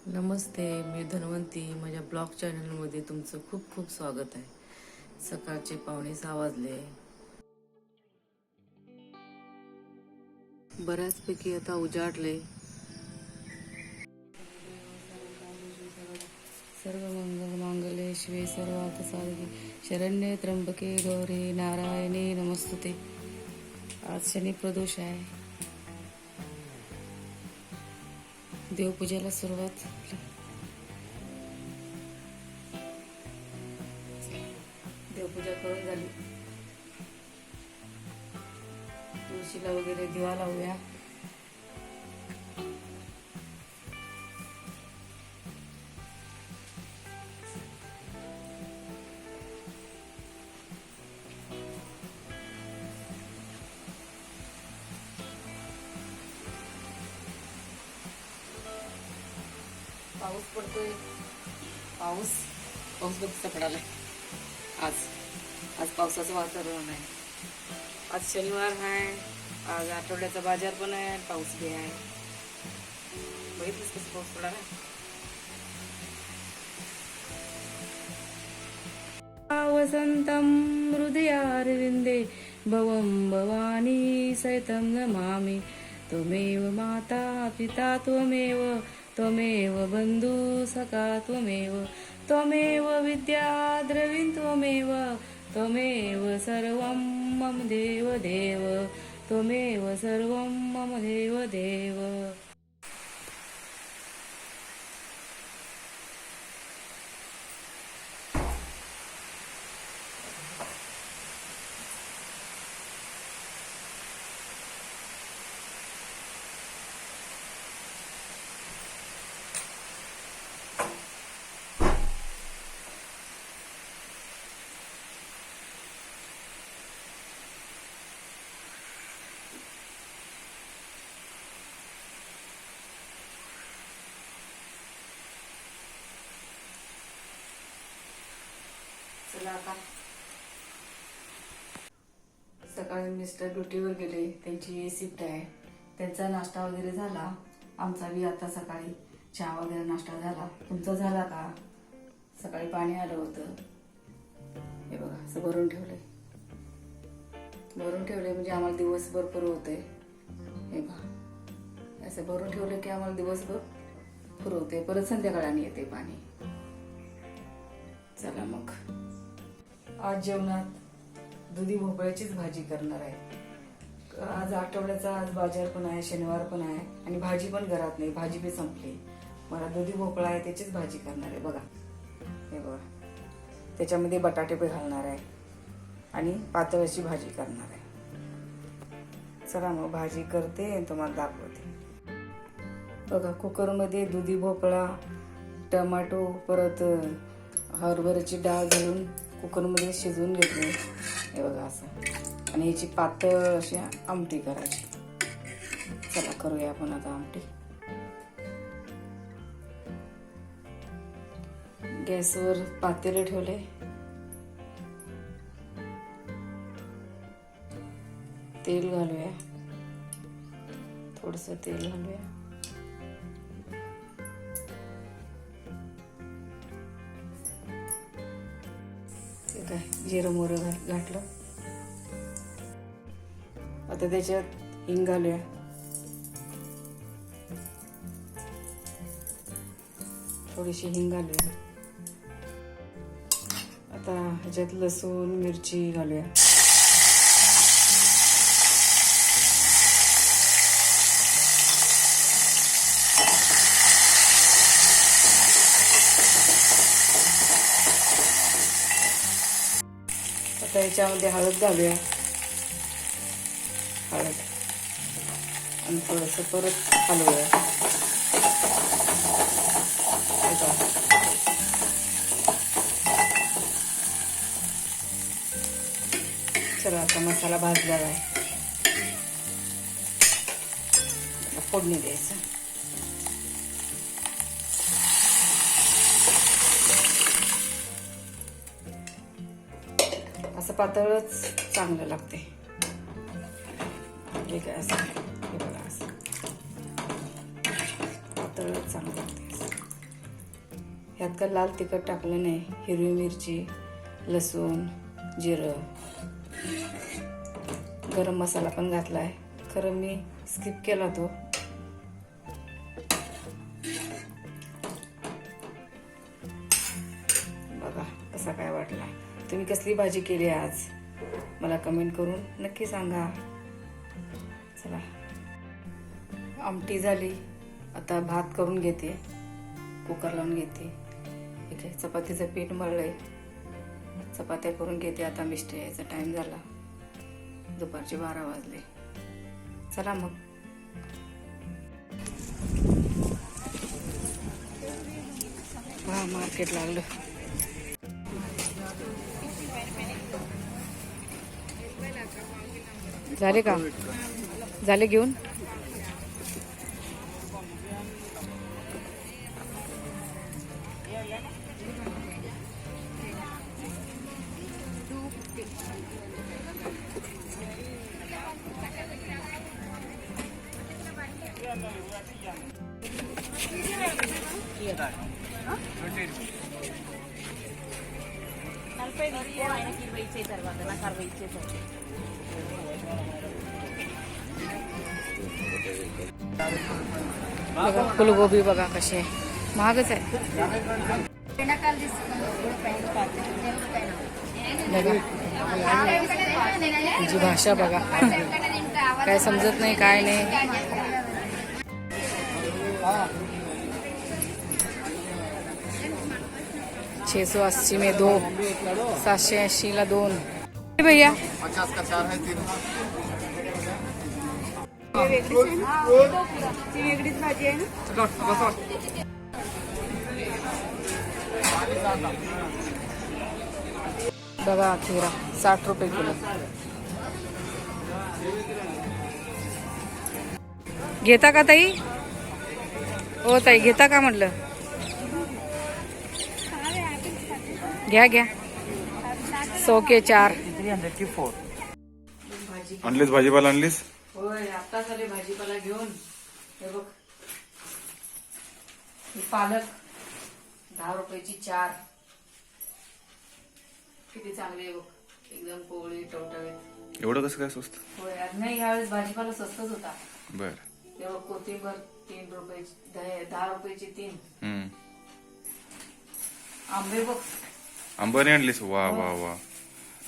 नमस्ते, मी धन्वंती. माझ्या ब्लॉग चॅनलमध्ये तुमचं खूप खूप स्वागत आहे. सकाळचे 5:45 वाजले. बऱ्याचपैकी आता उजाडले. सर्व मंगल मांगल्ये शिवे सर्वार्थ साधके शरण्ये त्र्यंबके गौरी नारायणी नमस्तुते. आज शनी प्रदोष आहे. देवपूजेला सुरुवात. देवपूजा करून झाली. तुळशीला वगैरे दिवा लावूया. पाऊस पडतोय. पाऊस बघ पडालाय. आज पावसाचं वातावरण आहे. आज शनिवार आहे. आज आठवड्याचा बाजार पण आहे. पाऊस बी आहे. बघितलंच कसं पाऊस पडालाय. वसंतम हृदयारविंदे भवं भवानी सहितं नमामि. त्वमेव माता पिता त्वमेव बंधु सखा त्वमेव विद्या द्रविण त्वमेव सर्वं मम देव त्वमेव सर्वं मम देव. चला आता. सकाळी मिस्टर ड्युटीवर गेले. त्यांची शिफ्ट आहे. त्यांचा नाश्ता वगैरे झाला. आमचा बी आता सकाळी चहा वगैरे नाश्ता झाला. तुमचा झाला का? सकाळी पाणी आलं होतं. हे बघा असं भरून ठेवले म्हणजे आम्हाला दिवसभर पुरवते. हे बघा असं भरून ठेवलं की आम्हाला दिवसभर पुरवते. परत संध्याकाळी येते पाणी. चला मग. आज जेवणात दुधी भोपळ्याचीच भाजी करणार आहे. आज आठवड्याचा आज बाजार पण आहे. शनिवार पण आहे. आणि भाजी पण घरात नाही. भाजी बी संपली. मला दुधी भोपळा आहे त्याचीच भाजी करणार आहे. बघा हे बघा. त्याच्यामध्ये बटाटे पण घालणार आहे. आणि पातळ अशी भाजी करणार आहे. चला मग भाजी करते आणि तुम्हाला दाखवते. बघा कुकरमध्ये दुधी भोपळा, टमाटो, परत हरभऱ्याची डाळ घालून कुकरमध्ये शिजवून घेतले. हे बघा असं. आणि ह्याची पातळ अशी आमटी करायची. चला करूया आपण आता आमटी. गॅसवर पातेलं ठेवले. तेल घालूया. थोडंसं तेल घालूया. जिरं मोहरी घातलं. आता त्याच्यात हिंग घालूया. थोडीशी हिंग घालूया. आता ह्याच्यात लसूण मिरची घालूया. आता याच्यामध्ये हळद घालूया. हळद आणि थोडंसं परत हलवूया. चला आता मसाला भाजला आहे. फोडणी द्यायचं. असं पातळच चांगलं लागते. हे काय असं हे बघा असं पातळच चांगलं लागते. ह्यात का लाल तिखट टाकलं नाही, हिरवी मिरची, लसूण, जिरं, गरम मसाला पण घातलाय. खरं मी स्किप केला तो. बघा कसा काय वाटला. तुम्ही कसली भाजी केली आज मला कमेंट करून नक्की सांगा. चला आमटी झाली, आता भात करून घेते, कुकर लावून घेते. ठीक आहे, चपातीचं पीठ मळलंय, चपात्या करून घेते. आता मिस्टर यायचा टाइम झाला, दुपारचे 12 वाजले. चला मग. हा मार्केट लागलं. झाले का? झाले घेऊन? बघा फुलगोबी बघा कशी आहे, महागच आहे. बघा जी भाषा बघा, काय समजत नाही काय नाही. 680 में 2, 780 ला 2. भैया 50 का 4 है 3. वेगळीच भाजी आहे ना. बघा खीरा 60 रुपये किलो. घेता का ताई? हो ताई घेता का म्हटलं? घ्या घ्या. 100 के 4. 304. आणलीस भाजीपाला आणलीस? होय आता झाले भाजीपाला घेऊन. हे बघ ही पालक 10 रुपयाची 4. किती चांगली आहे बघ, एकदम कोवळी टवटवीत. एवढं कसं काय स्वस्त? होय नाही यावेळेस भाजीपाला स्वस्तच होता. बर. हे बघ कोथिंबर 3 रुपयाची, 10 रुपयाची 3. आंबे बघ. आंबा नाही आणलीस? वा वा वा.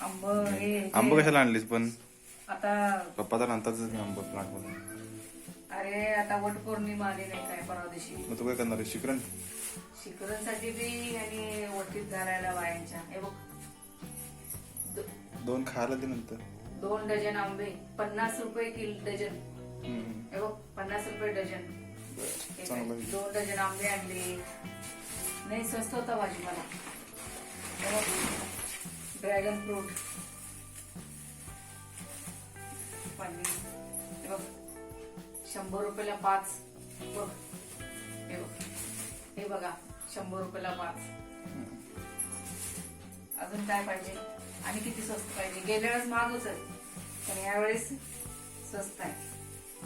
आंब हे आंबा कशाला आणलीस पण? आता पप्पा तर आणताच आंबा प्लांट मध्ये. अरे आता वटपौर्णिमा आली नाही काय परवा दिवशी. मग तू काय करणार आहे? शिकरण? शिकरणसाठी बी आणि वटीत घालायला बायांच्या. हे बघ 2 खायला दे नंतर. 2 डझन आंबे 50 रुपये किलो डझन. हे बघ 50 रुपये डझन. चांगलं आहे. 2 डझन आंबे आणले. नाही स्वस्त होता भाजीपाला. ड्रॅगन फ्रूट हे बघ 100 रुपयाला 5. बघ हे बघ, हे बघा 100 रुपयाला 5. अजून काय पाहिजे? आणि किती स्वस्त पाहिजे? गेल्या वेळेस महाग होत पण यावेळेस स्वस्त आहे.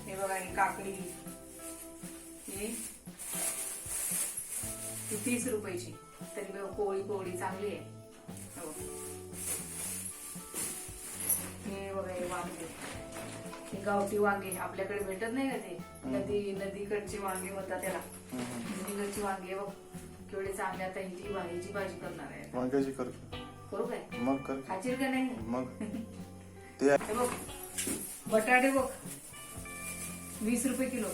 हे बघा ही काकडी, ही 30 रुपयाची. तरी कोवळी कोवळी चांगली आहे. हे बघा हे वांगे, हे गावठी वांगे आपल्याकडे भेटत नाही का ते नदीकडची वांगे म्हणतात त्याला. नदीकडची वांगे बघ केवढे चांगले. आता हिची भाजी करणार आहे. वांग्याची करू काय? मग कर. खाशील का नाही? मग ते बघ बटाटे बघ 20 रुपये किलो.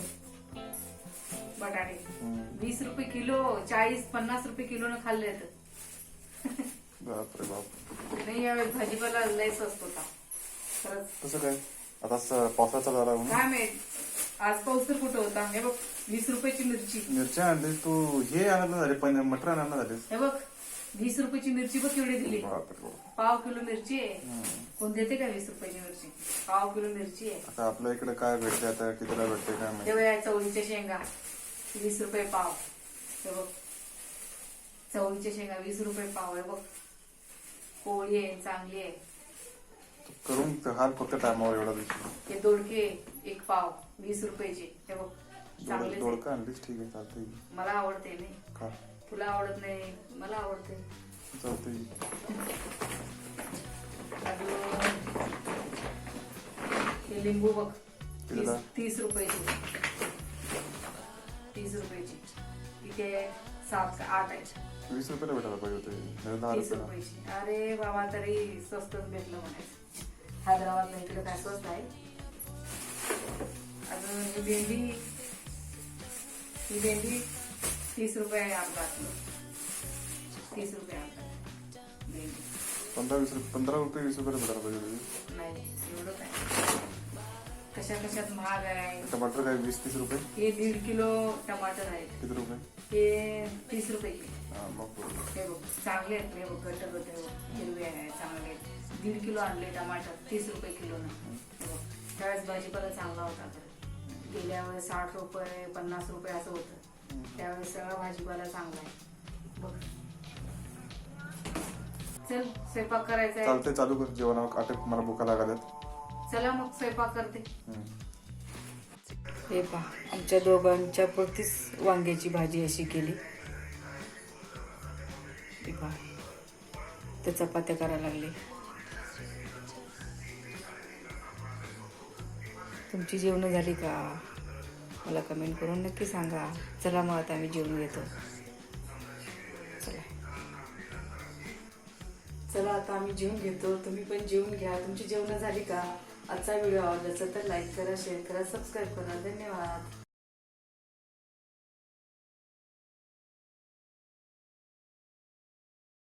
बटाटे 20 रुपये किलो. 40-50 रुपये किलो न खाल्ले तर. बापरे बाप. नाही यावेळेस भाजीपाला लय स्वस्त होता खरंच. कसं काय? आता पावसाचा झाला काय माहित, आज पाऊस तर कुठं होता. हे बघ 20 रुपयाची मिरची. मिरच्या आणली तू? हे आणायला झाले पण मटर आणायला झाले. हे बघ 20 रुपयाची मिरची बघ केवढी दिली. बापरे बाप. पाव किलो मिरची आहे. कोण देते का 20 रुपयाची मिरची? पाव किलो मिरची आहे. आता आपल्या इकडे काय भेटते, आता कितीला भेटते काय माहिती. तेव्हा या चवळीच्या शेंगा 20 रुपये पाव. हे बघ चवळीच्या शेंगा 20 रुपये पाव. हे बघ कोळी आहे चांगली आहे. करून हाल फक्त टायमावर एवढा दिवशी. हे दोडके 1 पाव 20 रुपयाचे. हे बघ चांगले. दोडका आणलीस? ठीक आहे चालतंय. मला आवडते नाही खा. तुला आवडत नाही, मला आवडते. चालतंय. अजून हे लिंबू बघ, कितीला? 30 रुपयाची. 30 रुपयाची. इथे 7 का 8 आहेत. 20 रुपयाला भेटायला पाहिजे होते. नाही 10 30 रुपयाला. रुपयाची. अरे बाबा, तरी स्वस्तच भेटलं म्हणायचं. हैदराबादला इकडे काय स्वस्त आहे. अजून ही भेंडी 30 रुपये आहे अपघात. 30 रुपये अपघात भेंडी. 15 रुपये 20 रुपयाला भेटायला पाहिजे होते. नाही एवढं काय, कशात महाग आहे. टमाटर काय 20-30 रुपये? हे 1.5 किलो टमाटर आहे. किती रुपये? हे 30 रुपये किलो. हा, मग बरोबर. हे बघ चांगले आहेत. हे बघ गट हिरवे आहे, चांगले आहेत. 1.5 किलो आणले टमाटर 30 रुपये किलो ना. त्यावेळेस भाजीपाला चांगला होता. गेल्या वेळेस 60 रुपये 50 रुपये असं होतं. त्यावेळेस सगळा भाजीपाला चांगला आहे. बघ चल स्वयंपाक करायचा आहे. चालतंय, चालू कर जेवण. आटक, मला भुका लागल्यात. चला मग स्वयंपाक करते. हम्म. हे पहा, आमच्या दोघांच्या पुरतीच वांग्याची भाजी अशी केली. हे पहा, ते चपात्या करायला लागले. तुमची जेवणं झाली का? मला कमेंट करून नक्की सांगा. चला मग आता आम्ही जेवण घेतो. चला आता आम्ही जेवण घेतो. तुम्ही पण जेवून घ्या. तुमची जेवणं झाली का? आजचा व्हिडिओ आवडला असेल तर लाईक करा, शेअर करा, सबस्क्राईब करा. धन्यवाद.